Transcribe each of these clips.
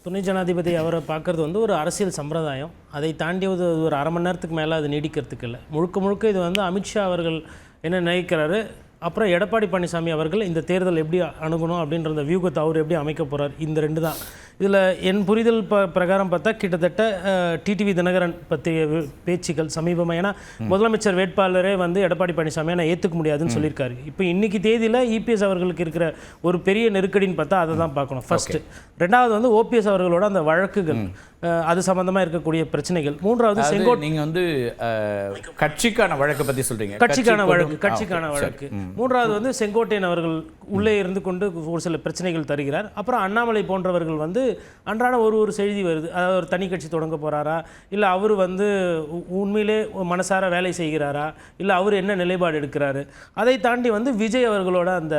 துணை ஜனாதிபதி அவரை பார்க்குறது வந்து ஒரு அரசியல் சம்பிரதாயம். அதை தாண்டி ஒரு அரை மணி நேரத்துக்கு மேலே அது நீடிக்கிறதுக்கு இல்லை. முழுக்க முழுக்க இது வந்து அமித்ஷா அவர்கள் என்ன நினைக்கிறாரு, அப்புறம் எடப்பாடி பழனிசாமி அவர்கள் இந்த தேர்தல் எப்படி அணுகணும் அப்படின்ற அந்த வியூகத்தை அவர் எப்படி அமைக்க போகிறார், இந்த ரெண்டு தான். இதில் என் புரிதல் பிரகாரம் பார்த்தா கிட்டத்தட்ட டிடிவி தினகரன் பற்றிய பேச்சுக்கள் சமீபமாக, ஏன்னா முதலமைச்சர் வேட்பாளரே வந்து எடப்பாடி பழனிசாமியை நான் ஏற்றுக்க முடியாதுன்னு சொல்லியிருக்காரு. இப்போ இன்றைக்கி தேதியில் இபிஎஸ் அவர்களுக்கு இருக்கிற ஒரு பெரிய நெருக்கடின்னு பார்த்தா அதை தான் பார்க்கணும் ஃபஸ்ட்டு. ரெண்டாவது வந்து ஓபிஎஸ் அவர்களோட அந்த வழக்குகள், அது சம்பந்தமாக இருக்கக்கூடிய பிரச்சனைகள். மூன்றாவது செங்கோட், நீங்கள் வந்து கட்சிக்கான வழக்கை பற்றி சொல்கிறீங்க. கட்சிக்கான வழக்கு. மூன்றாவது வந்து செங்கோட்டையன் அவர்கள் உள்ளே இருந்து கொண்டு ஒரு சில பிரச்சனைகள் தருகிறார். அப்புறம் அண்ணாமலை போன்றவர்கள் வந்து அன்றாட ஒரு செய்தி வருது, அதாவது ஒரு தனி கட்சி தொடங்க போகிறாரா, இல்லை அவர் வந்து உண்மையிலே மனசார வேலை செய்கிறாரா, இல்லை அவர் என்ன நிலைப்பாடு எடுக்கிறாரு. அதை தாண்டி வந்து விஜய் அவர்களோட அந்த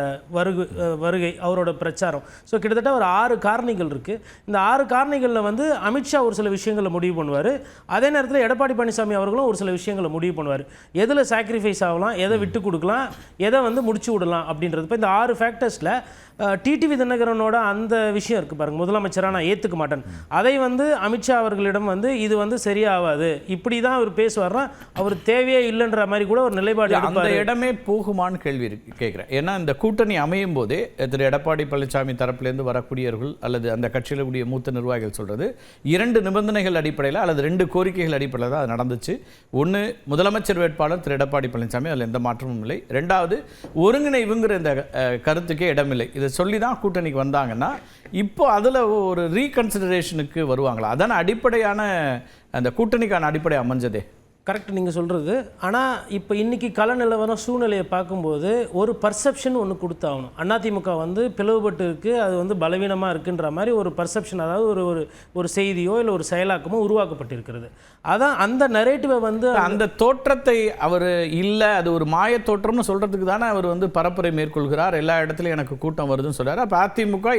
வருகை, அவரோட பிரச்சாரம். ஸோ கிட்டத்தட்ட ஒரு 6 காரணிகள் இருக்குது. இந்த 6 காரணிகளில் வந்து அமித்ஷா ஒரு சில விஷயங்களை முடிவு பண்ணுவார். அதே நேரத்தில் எடப்பாடி பழனிசாமி அவர்களும் ஒரு சில விஷயங்களை முடிவு பண்ணுவார். எதில் சாக்ரிஃபைஸ் ஆகலாம், எதை விட்டு கொடுக்கலாம், எதை வந்து முடிச்சு விடலாம் அப்படின்றது. இப்போ இந்த 6 ஃபேக்டர்ஸில் டிடிவி தினகரனோட அந்த விஷயம் இருக்குது பாருங்கள், முதலமைச்சராக நான் ஏற்றுக்க மாட்டேன். அதை வந்து அமித்ஷா அவர்களிடம் வந்து இது வந்து சரியாகாது, இப்படி தான் அவர் பேசுவார்னா அவர் தேவையே இல்லைன்ற மாதிரி கூட ஒரு நிலைப்பாடு. அந்த இடமே போகுமான்னு கேள்வி கேட்குறேன். ஏன்னா இந்த கூட்டணி அமையும் போதே திரு எடப்பாடி பழனிசாமி தரப்புலேருந்து வரக்கூடியவர்கள் அல்லது அந்த கட்சியில் கூடிய மூத்த நிர்வாகிகள் சொல்கிறது 2 நிபந்தனைகள் அடிப்படையில் அல்லது 2 கோரிக்கைகள் அடிப்படையில் தான் அது நடந்துச்சு. ஒன்று, முதலமைச்சர் வேட்பாளர் திரு எடப்பாடி பழனிசாமி, அதில் எந்த மாற்றமும் இல்லை. ரெண்டாவது, ஒருங்கிணைவுங்கிற இந்த கருத்துக்கே இடமில்லை. இதை சொல்லி தான் கூட்டணிக்கு வந்தாங்கன்னா இப்போ அதில் ஒரு ரீகன்சிடரேஷனுக்கு வருவாங்களா? அதான அடிப்படையான அந்த கூட்டணிக்கான அடிப்படை அமைஞ்சதே. கரெக்ட் நீங்கள் சொல்கிறது. ஆனால் இப்போ இன்றைக்கி கள நிலவரம் சூழ்நிலையை பார்க்கும்போது ஒரு பர்செப்ஷன் ஒன்று கொடுத்தாகணும். அதிமுக வந்து பிளவுபட்டு இருக்குது, அது வந்து பலவீனமாக இருக்குன்ற மாதிரி ஒரு பர்செப்ஷன், அதாவது ஒரு செய்தியோ இல்லை ஒரு செயலாக்கமோ உருவாக்கப்பட்டிருக்கிறது. அதான் அந்த நரேட்டிவை வந்து அந்த தோற்றத்தை அவர் இல்லை, அது ஒரு மாய தோற்றம்னு சொல்கிறதுக்கு தானே அவர் வந்து பரப்புரை மேற்கொள்கிறார். எல்லா இடத்துலையும் எனக்கு கூட்டம் வருதுன்னு சொல்கிறார். அப்போ அதிமுக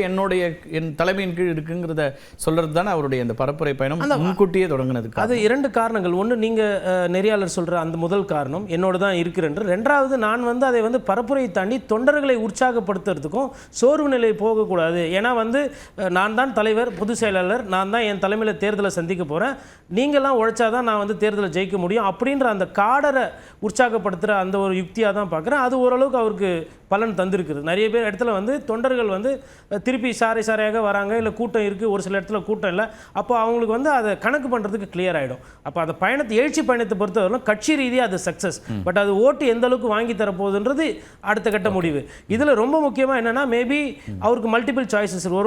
என் தலைமையின் கீழ் இருக்குங்கிறத சொல்கிறது தானே அவருடைய அந்த பரப்புரை பயணம் முன்கூட்டியே தொடங்கினதுக்கு. அது 2 காரணங்கள். ஒன்று, நீங்கள் நெறியாளர் சொல்கிற அந்த முதல் காரணம் என்னோட தான் இருக்கிறன்று. ரெண்டாவது, நான் வந்து அதை வந்து பரப்புரையை தாண்டி தொண்டர்களை உற்சாகப்படுத்துறதுக்கும் சோர்வு நிலை போகக்கூடாது. ஏன்னா வந்து நான் தான் தலைவர், பொதுச் செயலாளர், நான் தான் என் தலைமையில் தேர்தலை சந்திக்க போகிறேன், நீங்கள்லாம் உழைச்சாதான் நான் வந்து தேர்தலை ஜெயிக்க முடியும் அப்படின்ற அந்த காடரை உற்சாகப்படுத்துகிற அந்த ஒரு யுக்தியாக தான் பார்க்குறேன். அது ஓரளவுக்கு அவருக்கு பலன் தந்திருக்குது. நிறைய பேர் இடத்துல வந்து தொண்டர்கள் வந்து திருப்பி சாரையாக வராங்க, இல்லை கூட்டம் இருக்குது, ஒரு சில இடத்துல கூட்டம் இல்லை. அப்போ அவங்களுக்கு வந்து அதை கணக்கு பண்ணுறதுக்கு கிளியர் ஆகிடும். அப்போ அந்த பயணத்தை, எழுச்சி பயணத்தை பொறுத்தவரைக்கும் கட்சி ரீதியாக அது சக்ஸஸ். பட் அது ஓட்டு எந்த அளவுக்கு வாங்கி தரப்போகுதுன்றது அடுத்த கட்ட முடிவு. இதில் ரொம்ப முக்கியமாக என்னென்னா, மேபி அவருக்கு மல்டிபிள் சாய்ஸஸ்.